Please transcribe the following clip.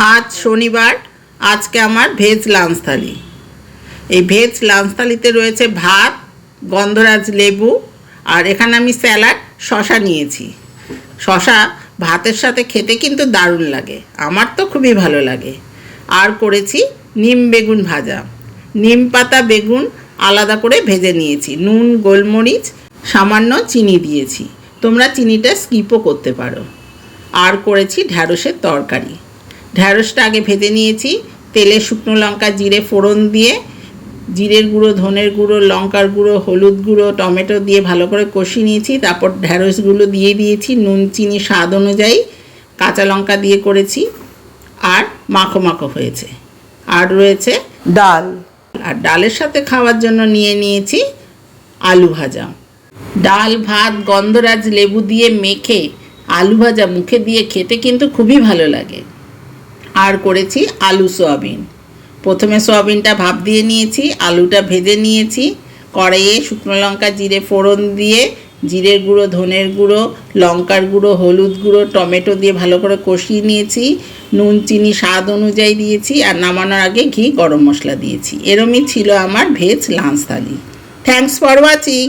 আজ শনিবার। আজকে আমার ভেজ লাঞ্চ থালি। এই ভেজ লাঞ্চ থালিতে রয়েছে ভাত, গন্ধরাজ লেবু, আর এখানে আমি স্যালাড শশা নিয়েছি। শশা ভাতের সাথে খেতে কিন্তু দারুণ লাগে, আমার তো খুবই ভালো লাগে। আর করেছি নিম বেগুন ভাজা। নিম পাতা বেগুন আলাদা করে ভেজে নিয়েছি, নুন গোলমরিচ সামান্য চিনি দিয়েছি, তোমরা চিনিটা স্কিপও করতে পারো। আর করেছি ঢ্যাঁড়সের তরকারি। ঢ্যাঁড়সটা আগে ভেজে নিয়েছি, তেলে শুকনো লঙ্কা জিরে ফোড়ন দিয়ে জিরের গুঁড়ো, ধনের গুঁড়ো, লঙ্কার গুঁড়ো, হলুদ গুঁড়ো, টমেটো দিয়ে ভালো করে কষিয়ে নিয়েছি। তারপর ঢ্যাঁড়সগুলো দিয়ে দিয়েছি, নুন চিনি স্বাদ অনুযায়ী, কাঁচা লঙ্কা দিয়ে করেছি। আর মাখো মাখো হয়েছে। আর রয়েছে ডাল, আর ডালের সাথে খাওয়ার জন্য নিয়ে নিয়েছি আলু ভাজা। ডাল ভাত গন্ধরাজ লেবু দিয়ে মেখে আলু ভাজা মুখে দিয়ে খেতে কিন্তু খুবই ভালো লাগে। আর করেছি আলু সয়াবিন। প্রথমে সয়াবিনটা ভাপ দিয়ে নিয়েছি, আলুটা ভেজে নিয়েছি। কড়াইয়ে শুকনো লঙ্কা জিরে ফোড়ন দিয়ে জিরের গুঁড়ো, ধনের গুঁড়ো, লঙ্কার গুঁড়ো, হলুদ গুঁড়ো, টমেটো দিয়ে ভালো করে কষিয়ে নিয়েছি। নুন চিনি স্বাদ অনুযায়ী দিয়েছি, আর নামানোর আগে ঘি গরম মশলা দিয়েছি। এরমই ছিল আমার veg lunch thali. Thanks for watching.